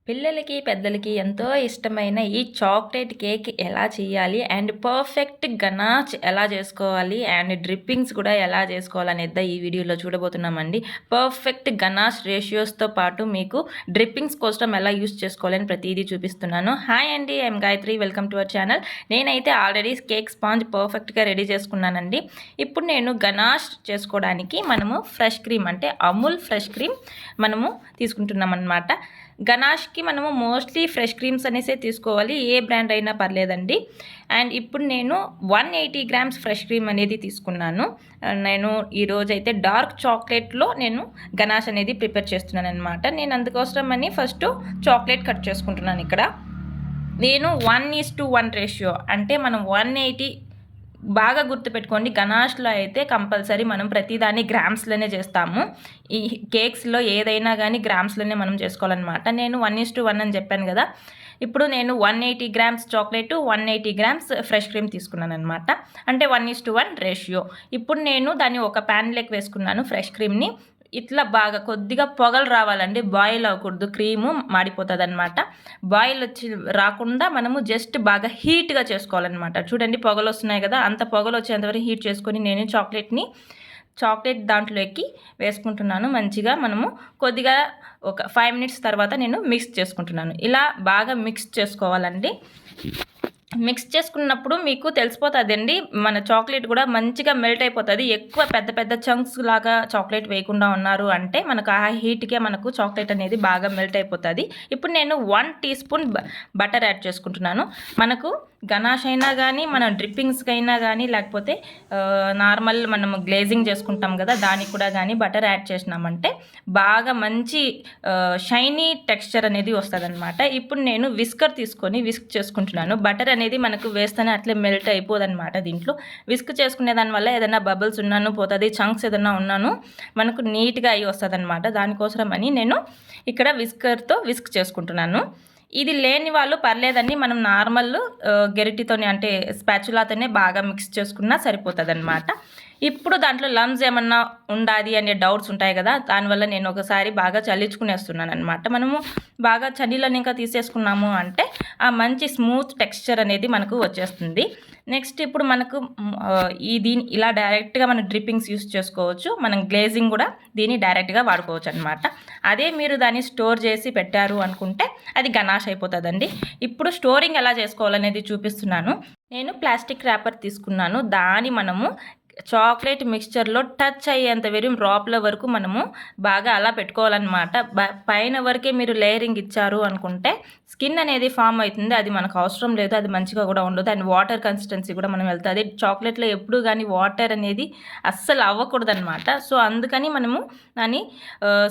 పిల్లలకి పెద్దలకి ఎంతో ఇష్టమైన ఈ చాక్లెట్ కేక్ ఎలా చేయాలి అండ్ పర్ఫెక్ట్ గనాచ్ ఎలా చేసుకోవాలి అండ్ డ్రిప్పింగ్స్ కూడా ఎలా చేసుకోవాలనేది ఈ వీడియోలో చూడబోతున్నామండి. పర్ఫెక్ట్ గనాష్ రేషియోస్తో పాటు మీకు డ్రిప్పింగ్స్ కోసం ఎలా యూస్ చేసుకోవాలని ప్రతిదీ చూపిస్తున్నాను. హాయ్ అండి, I'm Gayatri, welcome to our channel. నేనైతే ఆల్రెడీ కేక్ స్పాంజ్ పర్ఫెక్ట్గా రెడీ చేసుకున్నానండి. ఇప్పుడు నేను గనాష్ చేసుకోవడానికి మనము ఫ్రెష్ క్రీమ్ అంటే అమూల్ ఫ్రెష్ క్రీమ్ మనము తీసుకుంటున్నాం అన్నమాట. గనాష్కి మనము మోస్ట్లీ ఫ్రెష్ క్రీమ్స్ అనేసే తీసుకోవాలి, ఏ బ్రాండ్ అయినా పర్లేదండి. అండ్ ఇప్పుడు నేను 180 గ్రామ్స్ ఫ్రెష్ క్రీమ్ అనేది తీసుకున్నాను. నేను ఈరోజు అయితే డార్క్ చాక్లెట్లో నేను గనాష్ అనేది ప్రిపేర్ చేస్తున్నాను అనమాట. నేను అందుకోసం అని ఫస్ట్ చాక్లెట్ కట్ చేసుకుంటున్నాను. ఇక్కడ నేను 1:1 రేషియో అంటే మనం 180 బాగా గుర్తుపెట్టుకోండి. గనాష్లో అయితే కంపల్సరీ మనం ప్రతిదాన్ని గ్రామ్స్లోనే చేస్తాము. ఈ కేక్స్లో ఏదైనా కానీ గ్రామ్స్లోనే మనం చేసుకోవాలన్నమాట. నేను 1:1 అని చెప్పాను కదా. ఇప్పుడు నేను 180 grams chocolate, 180 grams fresh cream తీసుకున్నాను అనమాట. అంటే 1:1 రేషియో. ఇప్పుడు నేను దాన్ని ఒక ప్యాన్లోకి వేసుకున్నాను. ఫ్రెష్ క్రీమ్ని ఇట్లా బాగా కొద్దిగా పొగలు రావాలండి, బాయిల్ అవ్వకూడదు, క్రీము మాడిపోతుంది అనమాట. బాయిల్ వచ్చి రాకుండా మనము జస్ట్ బాగా హీట్గా చేసుకోవాలన్నమాట. చూడండి పొగలు వస్తున్నాయి కదా, అంత పొగలు వచ్చేంతవరకు హీట్ చేసుకొని నేను చాక్లెట్ దాంట్లోకి వేసుకుంటున్నాను. మంచిగా మనము కొద్దిగా ఒక 5 మినిట్స్ తర్వాత నేను మిక్స్ చేసుకుంటున్నాను. ఇలా బాగా మిక్స్ చేసుకోవాలండి. మిక్స్ చేసుకున్నప్పుడు మీకు తెలిసిపోతుందండి, మన చాక్లెట్ కూడా మంచిగా మెల్ట్ అయిపోతుంది. ఎక్కువ పెద్ద పెద్ద చంక్స్ లాగా చాక్లెట్ వేయకుండా ఉన్నారు అంటే మనకు ఆ హీట్కే మనకు చాక్లెట్ అనేది బాగా మెల్ట్ అయిపోతుంది. ఇప్పుడు నేను 1 టీ స్పూన్ బటర్ యాడ్ చేసుకుంటున్నాను. మనకు గనాష్ అయినా కానీ, మన డ్రిప్పింగ్స్కి అయినా కానీ, లేకపోతే నార్మల్ మనం గ్లేజింగ్ చేసుకుంటాం కదా, దానికి కూడా కానీ బటర్ యాడ్ చేసినామంటే బాగా మంచి షైనీ టెక్స్చర్ అనేది వస్తుంది అనమాట. ఇప్పుడు నేను విస్కర్ తీసుకొని విస్క్ చేసుకుంటున్నాను. బటర్ అనేది మనకు వేస్తేనే అట్లే మెల్ట్ అయిపోదన్నమాట. దీంట్లో విస్క్ చేసుకునే దానివల్ల ఏదైనా బబుల్స్ ఉన్నాను పోతుంది, చంక్స్ ఏదైనా ఉన్నాను మనకు నీట్గా అయ్యి వస్తుంది అనమాట. దానికోసం అని నేను ఇక్కడ విస్కర్తో విస్క్ చేసుకుంటున్నాను. ఇది లేని వాళ్ళు పర్లేదండి, మనం నార్మల్ గెరిటితోనే అంటే స్పాచులాతోనే బాగా మిక్స్ చేసుకున్నా సరిపోతుంది అనమాట. ఇప్పుడు దాంట్లో లమ్స్ ఏమన్నా ఉండాలి అనే డౌట్స్ ఉంటాయి కదా, దానివల్ల నేను ఒకసారి బాగా చల్లించుకునేస్తున్నాను అనమాట. మనము బాగా చల్లీలను ఇంకా తీసేసుకున్నాము అంటే ఆ మంచి స్మూత్ టెక్స్చర్ అనేది మనకు వచ్చేస్తుంది. నెక్స్ట్ ఇప్పుడు మనకు దీని ఇలా డైరెక్ట్గా మనం డ్రిప్పింగ్స్ యూస్ చేసుకోవచ్చు. మనం గ్లేజింగ్ కూడా దీన్ని డైరెక్ట్గా వాడుకోవచ్చు అనమాట. అదే మీరు దాన్ని స్టోర్ చేసి పెట్టారు అనుకుంటే అది గనాష్ అయిపోతుందండి. ఇప్పుడు స్టోరింగ్ ఎలా చేసుకోవాలనేది చూపిస్తున్నాను. నేను ప్లాస్టిక్ ర్యాపర్ తీసుకున్నాను. దాన్ని మనము చాక్లెట్ మిక్స్చర్లో టచ్ అయ్యేంత లోపల వరకు మనము బాగా అలా పెట్టుకోవాలన్నమాట. పైన వరకే మీరు లేయరింగ్ ఇచ్చారు అనుకుంటే స్కిన్ అనేది ఫామ్ అవుతుంది, అది మనకు అవసరం లేదు, అది మంచిగా కూడా ఉండదు. అండ్ వాటర్ కన్సిస్టెన్సీ కూడా మనం వెళ్తుంది. చాక్లెట్లో ఎప్పుడు కానీ వాటర్ అనేది అస్సలు అవ్వకూడదు అనమాట. సో అందుకని మనము దాన్ని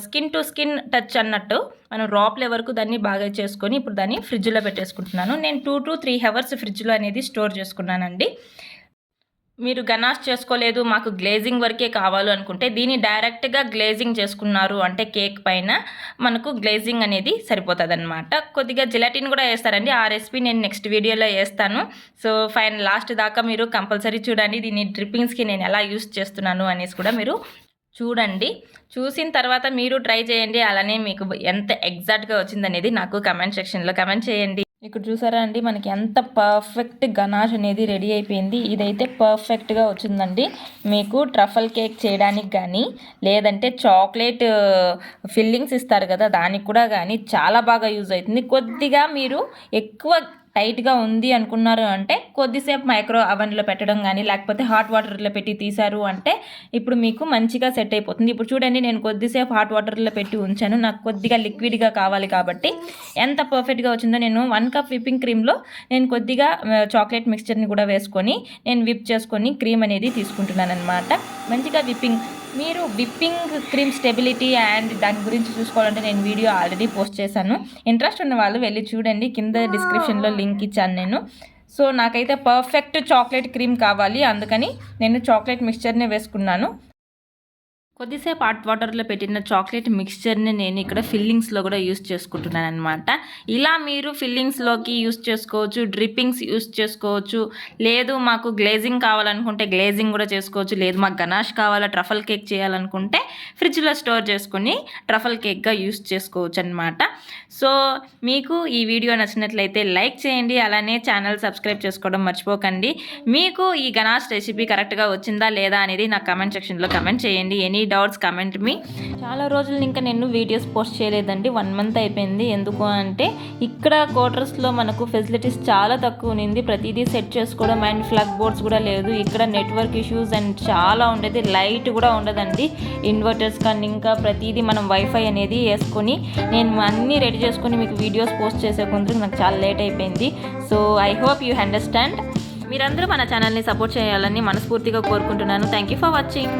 స్కిన్ టు స్కిన్ టచ్ అన్నట్టు మనం లోపల వరకు దాన్ని బాగా చేసుకొని ఇప్పుడు దాన్ని ఫ్రిడ్జ్లో పెట్టేసుకుంటున్నాను. నేను 2 to 3 hours ఫ్రిడ్జ్లో అనేది స్టోర్ చేసుకున్నానండి. మీరు గనాష్ చేసుకోలేదు, మాకు గ్లేజింగ్ వరకే కావాలి అనుకుంటే దీన్ని డైరెక్ట్గా గ్లేజింగ్ చేసుకున్నారు అంటే కేక్ పైన మనకు గ్లేజింగ్ అనేది సరిపోతుంది అనమాట. కొద్దిగా జిలాటిన్ కూడా వేస్తారండి, ఆ రెసిపీ నేను నెక్స్ట్ వీడియోలో వేస్తాను. సో లాస్ట్ దాకా మీరు కంపల్సరీ చూడండి. దీన్ని డ్రిప్పింగ్స్కి నేను ఎలా యూస్ చేస్తున్నాను అనేసి కూడా మీరు చూడండి. చూసిన తర్వాత మీరు ట్రై చేయండి. అలానే మీకు ఎంత ఎగ్జాక్ట్గా వచ్చిందనేది నాకు కమెంట్ సెక్షన్లో కమెంట్ చేయండి. ఇక్కడ చూసారా అండి, మనకి ఎంత పర్ఫెక్ట్ గనాష్ అనేది రెడీ అయిపోయింది. ఇదైతే పర్ఫెక్ట్గా వచ్చిందండి. మీకు ట్రఫల్ కేక్ చేయడానికి కానీ, లేదంటే చాక్లెట్ ఫిల్లింగ్స్ ఇస్తారు కదా, దానికి కూడా కానీ చాలా బాగా యూజ్ అవుతుంది. కొద్దిగా మీరు ఎక్కువ టైట్గా ఉంది అనుకున్నారు అంటే కొద్దిసేపు మైక్రో అవెన్లో పెట్టడం కానీ, లేకపోతే హాట్ వాటర్లో పెట్టి తీశారు అంటే ఇప్పుడు మీకు మంచిగా సెట్ అయిపోతుంది. ఇప్పుడు చూడండి, నేను కొద్దిసేపు హాట్ వాటర్లో పెట్టి ఉంచాను, నాకు కొద్దిగా లిక్విడ్గా కావాలి కాబట్టి ఎంత పర్ఫెక్ట్గా వచ్చిందో. నేను 1 కప్ విప్పింగ్ క్రీమ్లో నేను కొద్దిగా చాక్లెట్ మిక్స్చర్ని కూడా వేసుకొని నేను విప్ చేసుకొని క్రీమ్ అనేది తీసుకుంటున్నాను అనమాట. మంచిగా మీరు విప్పింగ్ క్రీమ్ స్టెబిలిటీ అండ్ దాని గురించి చూసుకోవాలంటే నేను వీడియో ఆల్రెడీ పోస్ట్ చేశాను. ఇంట్రెస్ట్ ఉన్న వాళ్ళు వెళ్ళి చూడండి, కింద డిస్క్రిప్షన్లో లింక్ ఇచ్చాను నేను. సో నాకైతే పర్ఫెక్ట్ చాక్లెట్ క్రీమ్ కావాలి, అందుకని నేను చాక్లెట్ మిక్స్చర్నే వేసుకున్నాను. కొద్దిసేపు హాట్ వాటర్లో పెట్టిన చాక్లెట్ మిక్స్చర్ని నేను ఇక్కడ ఫిల్లింగ్స్లో కూడా యూస్ చేసుకుంటున్నాను అనమాట. ఇలా మీరు ఫిల్లింగ్స్లోకి యూస్ చేసుకోవచ్చు, డ్రిప్పింగ్స్ యూస్ చేసుకోవచ్చు, లేదు మాకు గ్లేజింగ్ కావాలనుకుంటే గ్లేజింగ్ కూడా చేసుకోవచ్చు, లేదు మాకు గనాష్ కావాలా ట్రఫల్ కేక్ చేయాలనుకుంటే ఫ్రిడ్జ్లో స్టోర్ చేసుకుని ట్రఫల్ కేక్గా యూస్ చేసుకోవచ్చు అనమాట. సో మీకు ఈ వీడియో నచ్చినట్లయితే లైక్ చేయండి, అలానే ఛానల్ సబ్స్క్రైబ్ చేసుకోవడం మర్చిపోకండి. మీకు ఈ గనాష్ రెసిపీ కరెక్ట్గా వచ్చిందా లేదా అనేది నాకు కమెంట్ సెక్షన్లో కమెంట్ చేయండి. ఎనీ డౌట్స్ కమెంట్ మీ. చాలా రోజులు ఇంకా నేను వీడియోస్ పోస్ట్ చేయలేదండి, 1 మంత్ అయిపోయింది. ఎందుకు అంటే ఇక్కడ క్వార్టర్స్లో మనకు ఫెసిలిటీస్ చాలా తక్కువ ఉంది, ప్రతిదీ సెట్ చేసుకోవడం అండ్ ఫ్లగ్ బోర్డ్స్ కూడా లేదు. ఇక్కడ నెట్వర్క్ ఇష్యూస్ అండ్ చాలా ఉండేది, లైట్ కూడా ఉండదండి. ఇన్వర్టర్స్ కానీ ఇంకా ప్రతిదీ మనం వైఫై అనేది వేసుకొని నేను అన్నీ రెడీ చేసుకొని మీకు వీడియోస్ పోస్ట్ చేసే కొంచెం నాకు చాలా లేట్ అయిపోయింది. So I hope you understand. మీరందరూ మన ఛానల్ని సపోర్ట్ చేయాలని మనస్ఫూర్తిగా కోరుకుంటున్నాను. Thank you for watching.